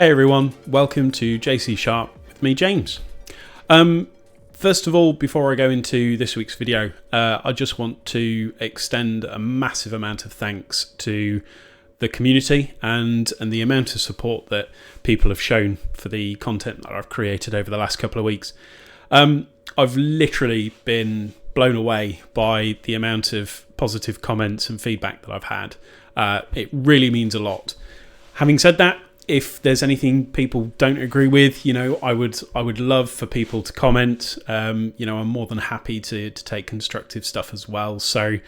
Hey everyone, welcome to JC Sharp with me, James. First of all, before I go into this week's video, I just want to extend a massive amount of thanks to the community and the amount of support that people have shown for the content that I've created over the last couple of weeks. I've literally been blown away by the amount of positive comments and feedback that I've had. It really means a lot. Having said that, if there's anything people don't agree with, I would love for people to comment. I'm more than happy to take constructive stuff as well. So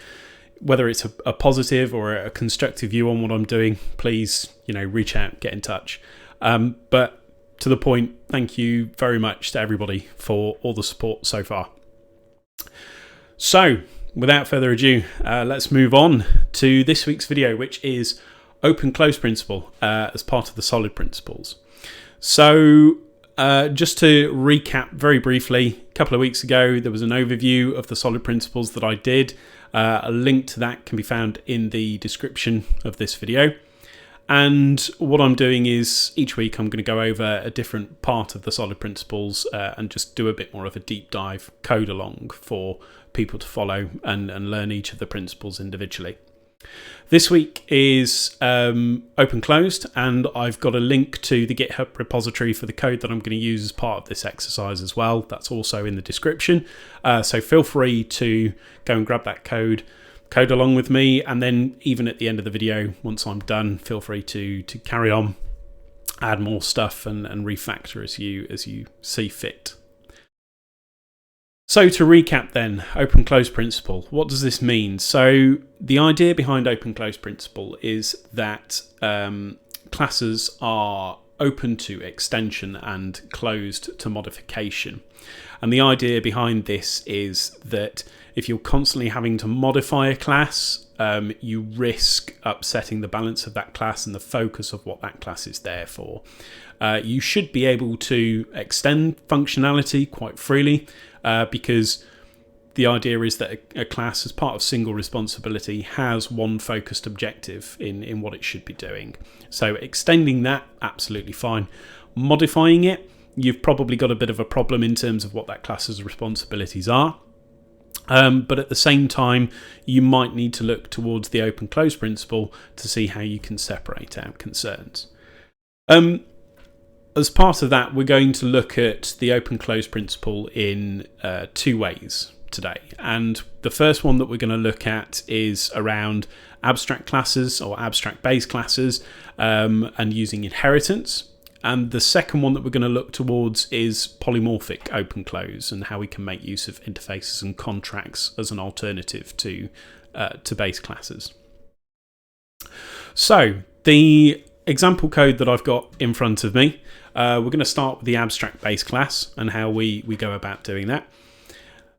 whether it's a positive or a constructive view on what I'm doing, please, reach out, get in touch. But to the point, thank you very much to everybody for all the support so far. So without further ado, let's move on to this week's video, which is open-close principle as part of the solid principles. So just to recap very briefly, a couple of weeks ago there was an overview of the solid principles that I did. A link to that can be found in the description of this video. And what I'm doing is each week I'm going to go over a different part of the solid principles and just do a bit more of a deep dive code along for people to follow and learn each of the principles individually. This week is open closed, and I've got a link to the GitHub repository for the code that I'm going to use as part of this exercise as well. That's also in the description. So feel free to go and grab that code along with me, and then even at the end of the video, once I'm done, feel free to carry on, add more stuff and refactor as you see fit. So to recap then, open-close principle, what does this mean? So the idea behind open-close principle is that classes are open to extension and closed to modification. And the idea behind this is that if you're constantly having to modify a class, you risk upsetting the balance of that class and the focus of what that class is there for. You should be able to extend functionality quite freely because the idea is that a class, as part of single responsibility, has one focused objective in what it should be doing. So extending that, absolutely fine. Modifying it, you've probably got a bit of a problem in terms of what that class's responsibilities are. But at the same time, you might need to look towards the open-close principle to see how you can separate out concerns. As part of that, we're going to look at the open-close principle in two ways today. And the first one that we're going to look at is around abstract classes or abstract base classes and using inheritance. And the second one that we're going to look towards is polymorphic open-close and how we can make use of interfaces and contracts as an alternative to base classes. So the example code that I've got in front of me, we're going to start with the abstract base class and how we go about doing that.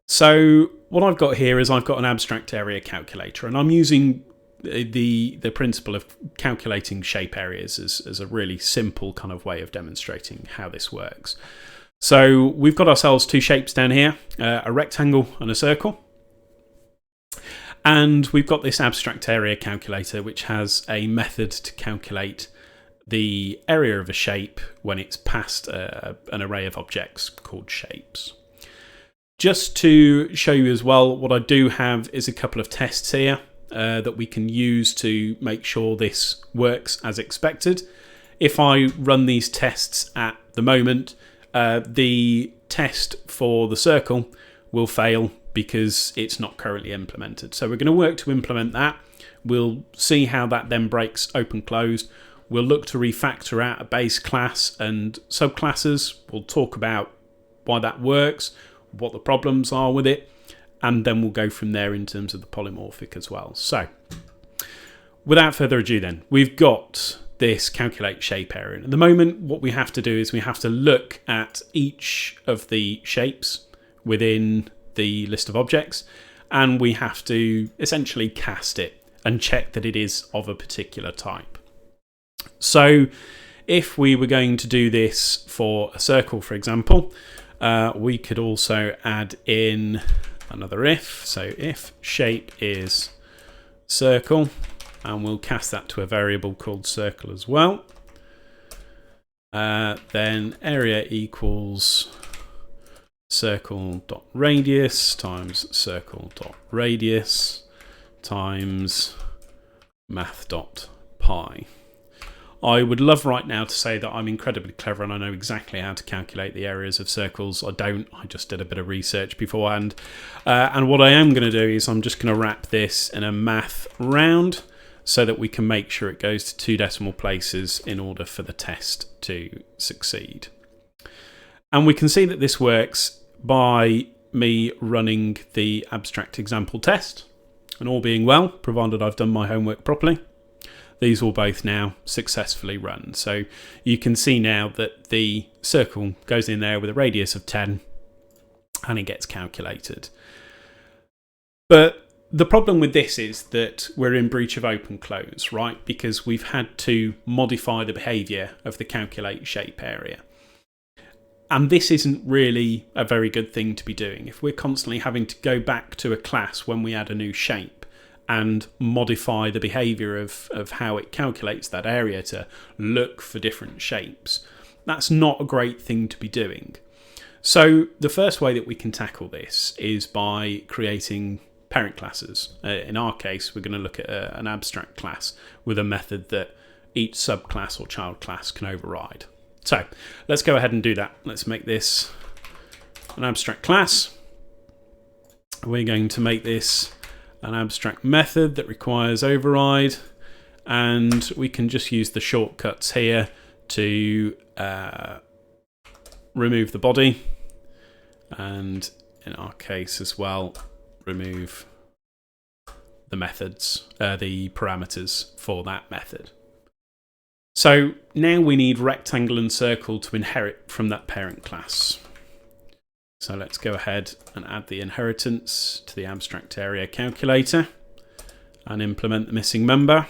So what I've got here is I've got an abstract area calculator, and I'm using the principle of calculating shape areas as a really simple kind of way of demonstrating how this works. So we've got ourselves two shapes down here, a rectangle and a circle. And we've got this abstract area calculator which has a method to calculate the area of a shape when it's past an array of objects called shapes. Just to show you as well, what I do have is a couple of tests here that we can use to make sure this works as expected. If I run these tests at the moment, the test for the circle will fail because it's not currently implemented. So we're going to work to implement that. We'll see how that then breaks open-closed. We'll look to refactor out a base class and subclasses. We'll talk about why that works, what the problems are with it, and then we'll go from there in terms of the polymorphic as well. So without further ado then, we've got this calculate shape area. And at the moment, what we have to do is we have to look at each of the shapes within the list of objects, and we have to essentially cast it and check that it is of a particular type. So if we were going to do this for a circle, for example, we could also add in another if. So if shape is circle, and we'll cast that to a variable called circle as well. then area equals circle.radius times circle.radius times math.pi. I would love right now to say that I'm incredibly clever and I know exactly how to calculate the areas of circles. I don't. I just did a bit of research beforehand. And what I am going to do is I'm just going to wrap this in a math round so that we can make sure it goes to 2 decimal places in order for the test to succeed. And we can see that this works by me running the abstract example test. And all being well, provided I've done my homework properly, these will both now successfully run. So you can see now that the circle goes in there with a radius of 10 and it gets calculated. But the problem with this is that we're in breach of open close, right? Because we've had to modify the behaviour of the calculate shape area. And this isn't really a very good thing to be doing. If we're constantly having to go back to a class when we add a new shape and modify the behaviour of how it calculates that area to look for different shapes, that's not a great thing to be doing. So the first way that we can tackle this is by creating parent classes. In our case, we're going to look at an abstract class with a method that each subclass or child class can override. So let's go ahead and do that. Let's make this an abstract class. We're going to make this an abstract method that requires override, and we can just use the shortcuts here to remove the body, and in our case as well, remove the methods, the parameters for that method. So now we need rectangle and circle to inherit from that parent class. So let's go ahead and add the inheritance to the abstract area calculator and implement the missing member.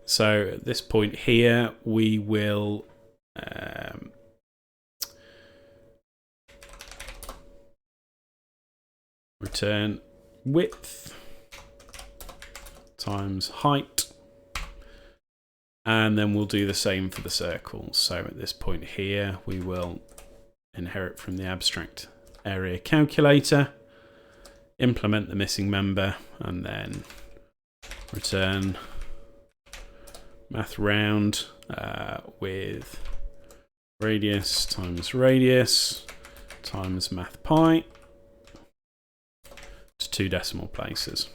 So at this point here, we will return width times height. And then we'll do the same for the circles. So at this point here, we will inherit from the abstract area calculator, implement the missing member, and then return math round with radius times math pi to 2 decimal places.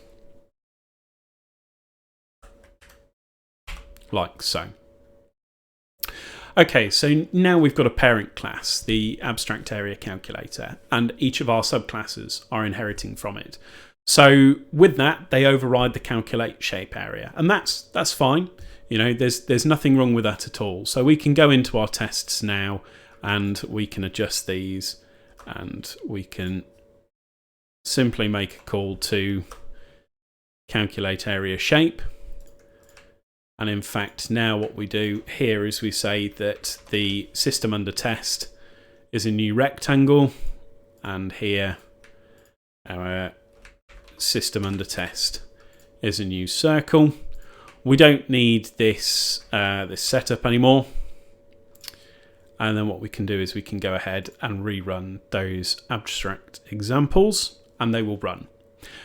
Like so. Okay, so now we've got a parent class, the abstract area calculator, and each of our subclasses are inheriting from it. So with that, they override the calculate shape area, and that's fine. You know, there's nothing wrong with that at all. So we can go into our tests now, and we can adjust these, and we can simply make a call to calculate area shape. And in fact, now what we do here is we say that the system under test is a new rectangle, and here our system under test is a new circle. We don't need this this setup anymore. And then what we can do is we can go ahead and rerun those abstract examples, and they will run.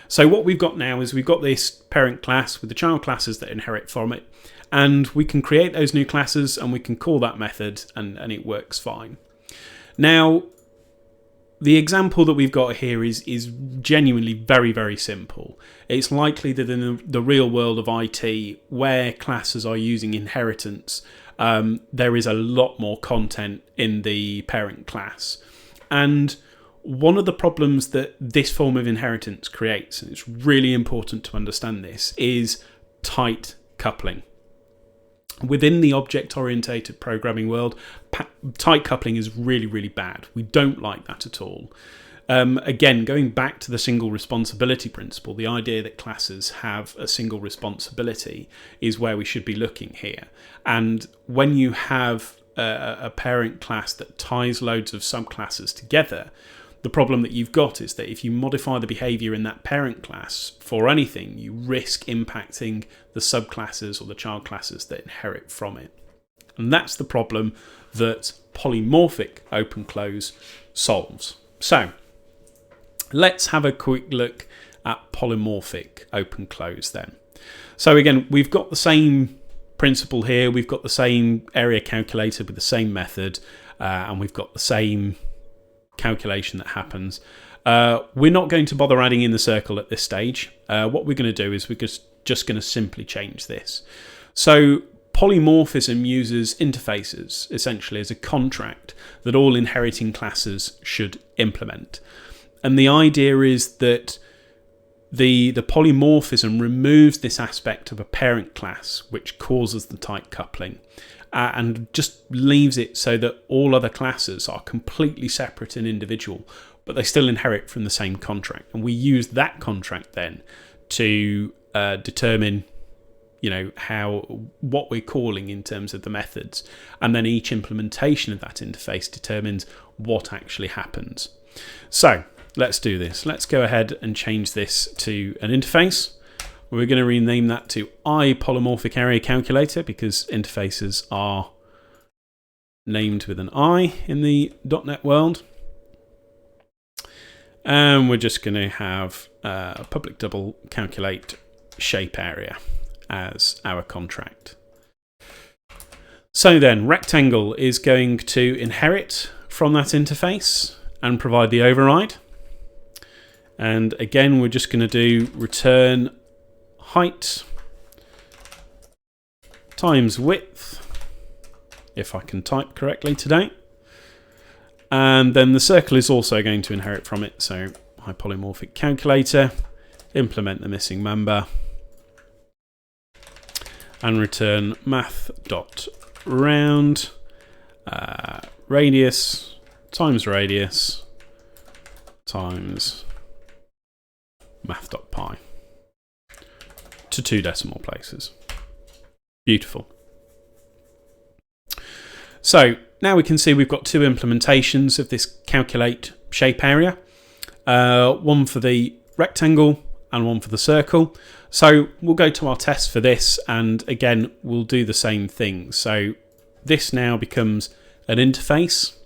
So what we've got now is we've got this parent class with the child classes that inherit from it, and we can create those new classes and we can call that method, and it works fine. Now, the example that we've got here is genuinely very, very simple. It's likely that in the real world of IT, where classes are using inheritance, there is a lot more content in the parent class. And one of the problems that this form of inheritance creates, and it's really important to understand this, is tight coupling. Within the object-oriented programming world, tight coupling is really, really bad. We don't like that at all. Again, going back to the single responsibility principle, the idea that classes have a single responsibility is where we should be looking here. And when you have a parent class that ties loads of subclasses together, the problem that you've got is that if you modify the behavior in that parent class for anything, you risk impacting the subclasses or the child classes that inherit from it. And that's the problem that polymorphic open close solves. So let's have a quick look at polymorphic open close then. So again, we've got the same principle here. We've got the same area calculator with the same method, and we've got the same calculation that happens. We're not going to bother adding in the circle at this stage. What we're going to do is we're just going to simply change this. So polymorphism uses interfaces essentially as a contract that all inheriting classes should implement. And the idea is that the polymorphism removes this aspect of a parent class which causes the tight coupling, and just leaves it so that all other classes are completely separate and individual, but they still inherit from the same contract. And we use that contract then to determine what we're calling in terms of the methods, and then each implementation of that interface determines what actually happens. So let's do this. Let's go ahead and change this to an interface. We're going to rename that to polymorphic area calculator because interfaces are named with an I in the .NET world. And we're just going to have public double calculate shape area as our contract. So then rectangle is going to inherit from that interface and provide the override. And again, we're just going to do return height times width, if I can type correctly today. And then the circle is also going to inherit from it. So polymorphic calculator, implement the missing member, and return math.round radius times math.pi to 2 decimal places. Beautiful. So now we can see we've got two implementations of this calculate shape area, one for the rectangle and one for the circle. So we'll go to our test for this, and again we'll do the same thing. So this now becomes an interface.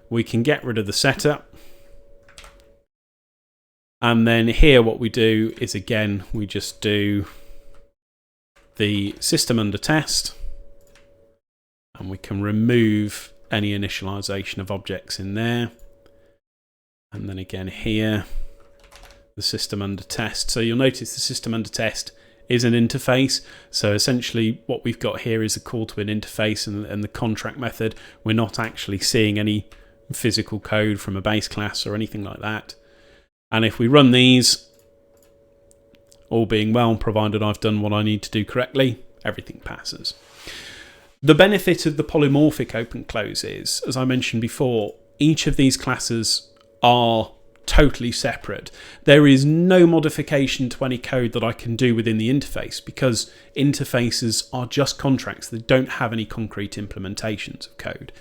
We can get rid of the setup, and then here what we do is again we just do the system under test, and we can remove any initialization of objects in there. And then again here, the system under test. So you'll notice the system under test is an interface. So essentially what we've got here is a call to an interface and the contract method. We're not actually seeing any physical code from a base class or anything like that. And if we run these, all being well, provided I've done what I need to do correctly, everything passes. The benefit of the polymorphic open close is, as I mentioned before, each of these classes are totally separate. There is no modification to any code that I can do within the interface because interfaces are just contracts that don't have any concrete implementations of code.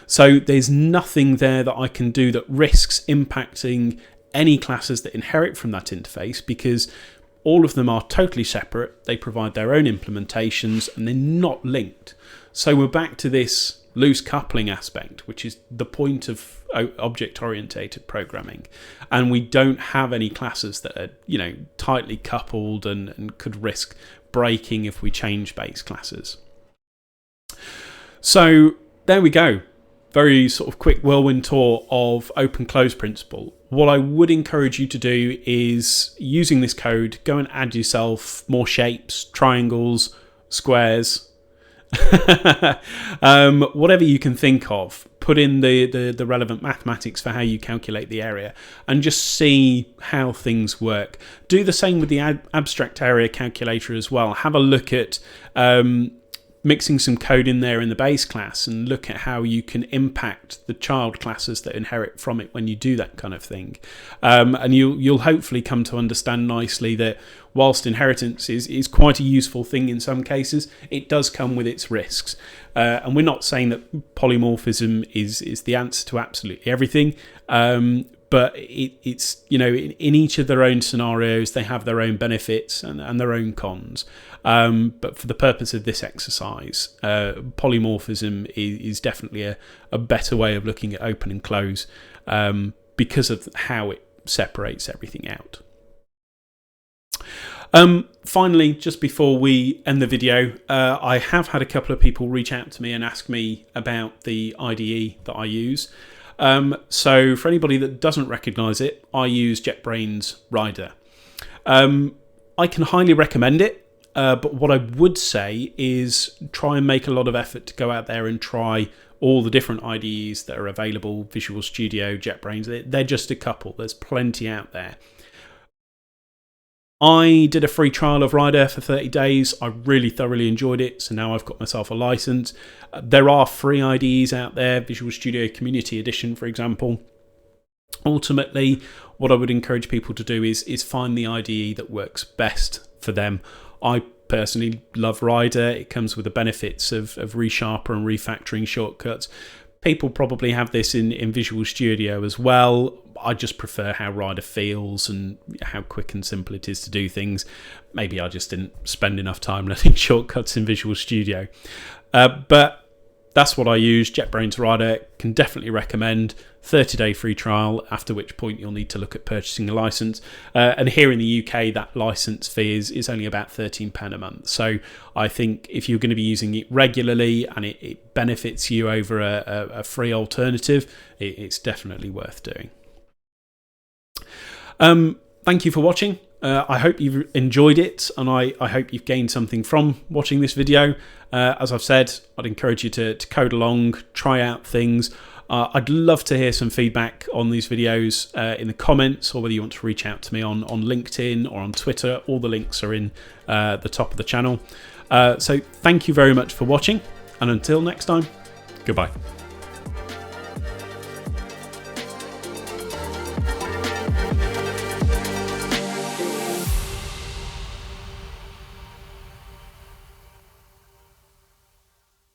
So there's nothing there that I can do that risks impacting any classes that inherit from that interface because all of them are totally separate. They provide their own implementations and they're not linked. So we're back to this loose coupling aspect, which is the point of object-oriented programming. And we don't have any classes that are, tightly coupled and could risk breaking if we change base classes. So there we go. Very sort of quick whirlwind tour of open-close principle. What I would encourage you to do is, using this code, go and add yourself more shapes, triangles, squares, whatever you can think of. Put in the relevant mathematics for how you calculate the area and just see how things work. Do the same with the abstract area calculator as well. Have a look at mixing some code in there in the base class and look at how you can impact the child classes that inherit from it when you do that kind of thing. And you'll hopefully come to understand nicely that whilst inheritance is quite a useful thing in some cases, it does come with its risks. And we're not saying that polymorphism is the answer to absolutely everything, but it's, you know, in each of their own scenarios, they have their own benefits and their own cons. But for the purpose of this exercise, polymorphism is definitely a better way of looking at open and close, because of how it separates everything out. Finally, just before we end the video, I have had a couple of people reach out to me and ask me about the IDE that I use. So for anybody that doesn't recognise it, I use JetBrains Rider. I can highly recommend it, but what I would say is try and make a lot of effort to go out there and try all the different IDEs that are available, Visual Studio, JetBrains. They're just a couple. There's plenty out there. I did a free trial of Rider for 30 days. I really thoroughly enjoyed it, so now I've got myself a license. There are free IDEs out there, Visual Studio Community Edition, for example. Ultimately, what I would encourage people to do is find the IDE that works best for them. I personally love Rider. It comes with the benefits of resharper and refactoring shortcuts. People probably have this in Visual Studio as well. I just prefer how Rider feels and how quick and simple it is to do things. Maybe I just didn't spend enough time learning shortcuts in Visual Studio. But that's what I use. JetBrains Rider, can definitely recommend. 30-day free trial, after which point you'll need to look at purchasing a license. And here in the UK, that license fee is only about £13 a month. So I think if you're going to be using it regularly and it benefits you over a free alternative, it's definitely worth doing. Thank you for watching. I hope you've enjoyed it, and I hope you've gained something from watching this video. As I've said, I'd encourage you to code along, try out things. I'd love to hear some feedback on these videos in the comments, or whether you want to reach out to me on LinkedIn or on Twitter. All the links are in the top of the channel. So thank you very much for watching, and until next time, goodbye.